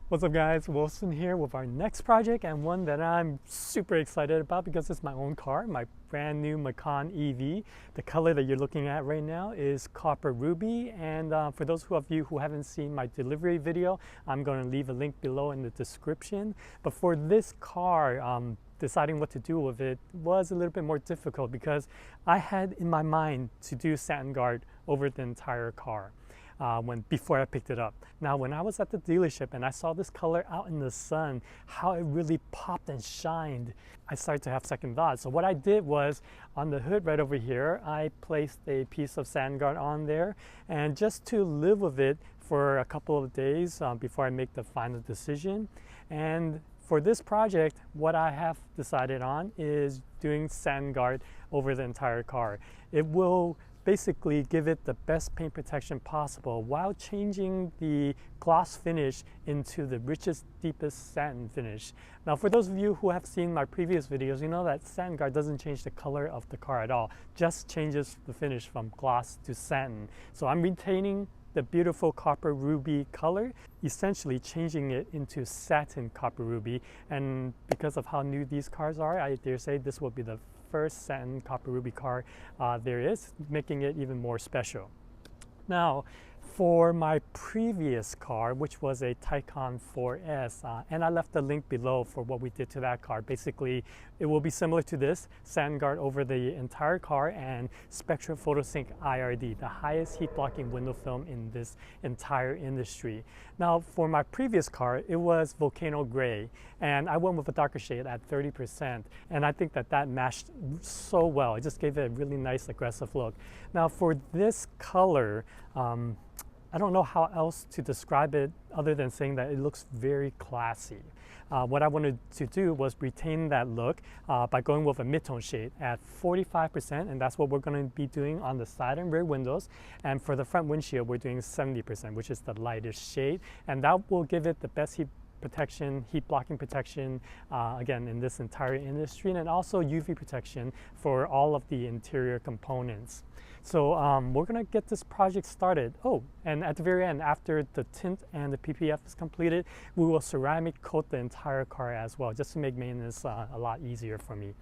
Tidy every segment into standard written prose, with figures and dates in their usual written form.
What's up guys, Wilson here with our next project, and one that I'm super excited about because it's my own car, my brand new Macan EV. The color that you're looking at right now is Copper Ruby, and for those of you who haven't seen my delivery video, I'm going to leave a link below in the description. But for this car, deciding what to do with it was a little bit more difficult because I had in my mind to do SatinGuard over the entire car. Before I picked it up. Now, when I was at the dealership and I saw this color out in the sun, how it really popped and shined, I started to have second thoughts. So what I did was, on the hood right over here, I placed a piece of SatinGuard on there, and just to live with it for a couple of days before I make the final decision. And for this project, what I have decided on is doing SatinGuard over the entire car. It will basically give it the best paint protection possible while changing the gloss finish into the richest, deepest satin finish. Now, for those of you who have seen my previous videos, you know that SatinGuard doesn't change the color of the car at all, just changes the finish from gloss to satin. So I'm retaining the beautiful copper ruby color, essentially changing it into satin copper ruby. And because of how new these cars are, I dare say this will be the first satin copper ruby car there is, making it even more special. Now, for my previous car, which was a Taycan 4S, and I left the link below for what we did to that car. Basically, it will be similar to this, SatinGuard over the entire car and Spectra Photosync IRD, the highest heat blocking window film in this entire industry. Now, for my previous car, it was Volcano Gray, and I went with a darker shade at 30%, and I think that that matched so well. It just gave it a really nice aggressive look. Now, for this color, I don't know how else to describe it other than saying that it looks very classy. What I wanted to do was retain that look by going with a mid-tone shade at 45%, and that's what we're going to be doing on the side and rear windows. And for the front windshield, we're doing 70%, which is the lightest shade, and that will give it the best heat protection, heat blocking protection, again, in this entire industry, and also UV protection for all of the interior components. So we're gonna get this project started. Oh, and at the very end, after the tint and the PPF is completed, we will ceramic coat the entire car as well, just to make maintenance a lot easier for me.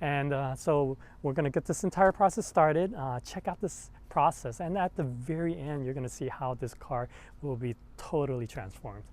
And so we're gonna get this entire process started. Check out this process, and at the very end, you're gonna see how this car will be totally transformed.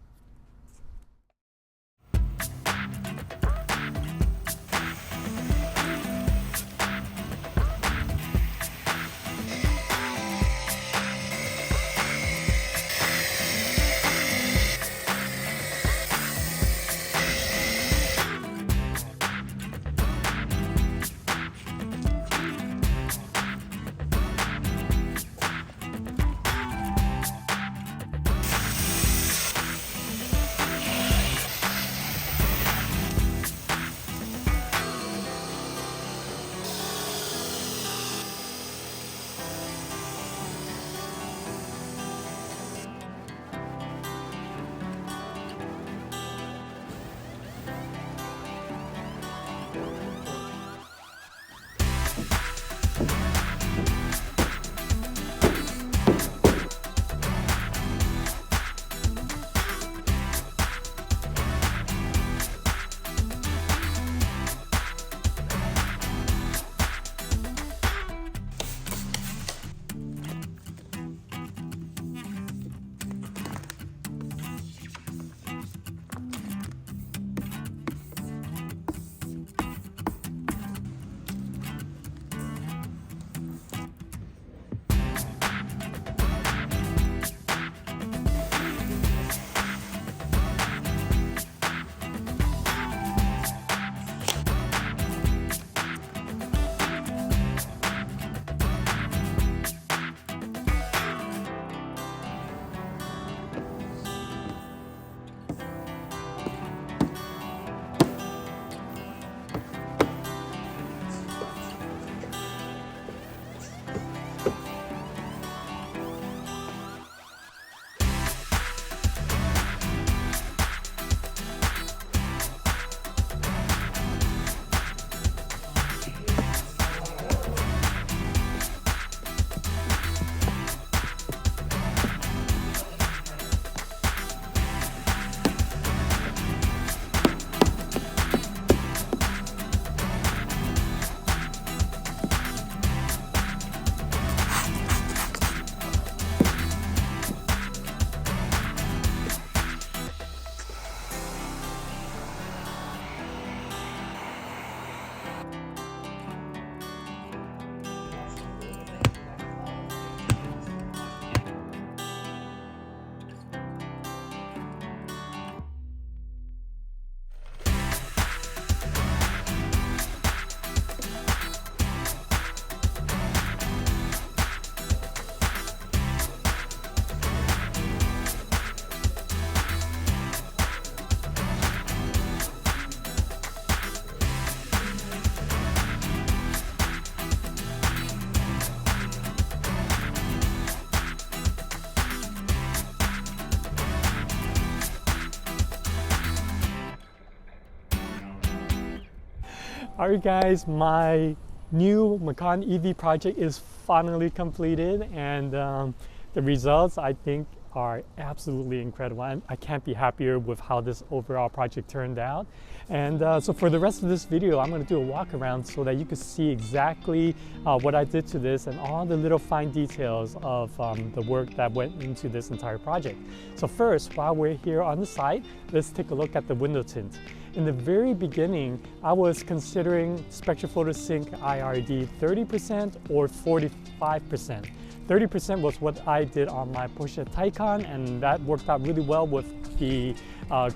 Alright guys, my new Macan EV project is finally completed, and the results I think are absolutely incredible. I can't be happier with how this overall project turned out. And so for the rest of this video, I'm going to do a walk around so that you can see exactly what I did to this and all the little fine details of the work that went into this entire project. So first, while we're here on the site, let's take a look at the window tint. In the very beginning, I was considering Spectra Photosync IRD 30% or 45%. 30% was what I did on my Porsche Taycan, and that worked out really well with the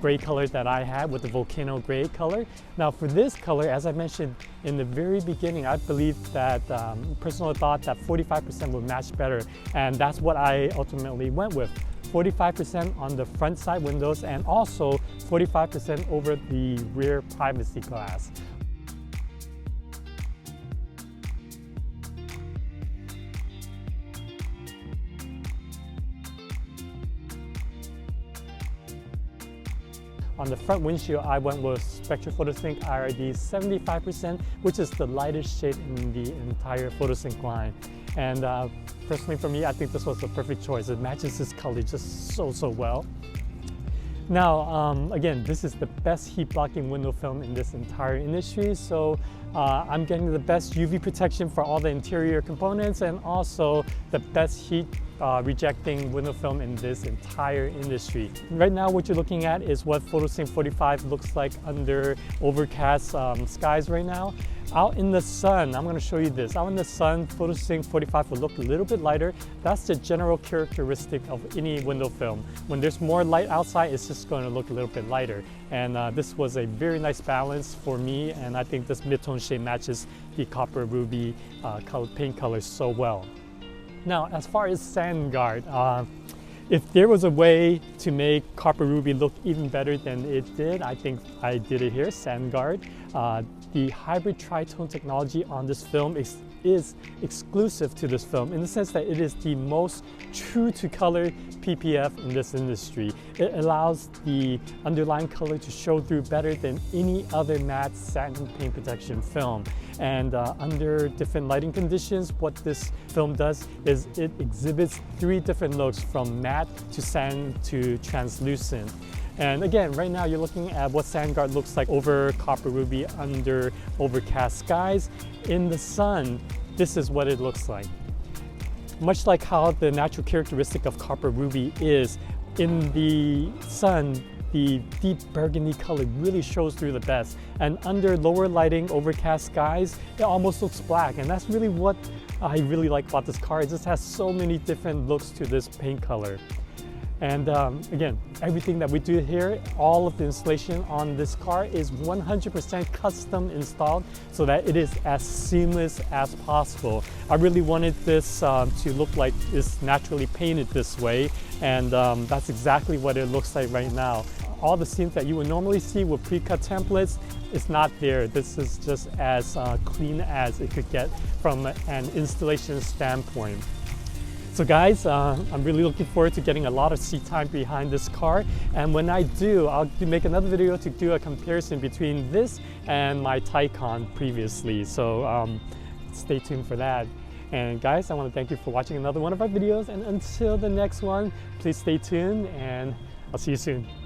gray color that I had, with the volcano gray color. Now for this color, as I mentioned in the very beginning, I believe that personal thought that 45% would match better, and that's what I ultimately went with. 45% on the front side windows and also 45% over the rear privacy glass. On the front windshield, I went with Spectra Photosync IRD 75%, which is the lightest shade in the entire Photosync line. And personally for me, I think this was the perfect choice. It matches this color just so well. Now, again, this is the best heat blocking window film in this entire industry. So I'm getting the best UV protection for all the interior components and also the best heat rejecting window film in this entire industry. Right now what you're looking at is what Photosync 45 looks like under overcast skies right now. Out in the sun, I'm going to show you this. Out in the sun, Photosync 45 will look a little bit lighter. That's the general characteristic of any window film. When there's more light outside, it's just going to look a little bit lighter. And this was a very nice balance for me, and I think this mid-tone shade matches the copper ruby paint color so well. Now, as far as SatinGuard, if there was a way to make copper ruby look even better than it did, I think I did it here. SatinGuard. The hybrid tritone technology on this film is exclusive to this film in the sense that it is the most true to color PPF in this industry. It allows the underlying color to show through better than any other matte satin paint protection film. And under different lighting conditions, what this film does is it exhibits 3 different looks, from matte to satin to translucent. And again, right now you're looking at what SatinGuard looks like over copper ruby under overcast skies. In the sun, this is what it looks like. Much like how the natural characteristic of copper ruby is, in the sun, the deep burgundy color really shows through the best. And under lower lighting, overcast skies, it almost looks black. And that's really what I really like about this car. It just has so many different looks to this paint color. And again, everything that we do here, all of the installation on this car is 100% custom installed so that it is as seamless as possible. I really wanted this to look like it's naturally painted this way, and that's exactly what it looks like right now. All the scenes that you would normally see with pre-cut templates is not there. This is just as clean as it could get from an installation standpoint. So guys, I'm really looking forward to getting a lot of seat time behind this car, and when I do, I'll make another video to do a comparison between this and my Taycan previously. So stay tuned for that. And guys, I want to thank you for watching another one of our videos, and until the next one, please stay tuned and I'll see you soon.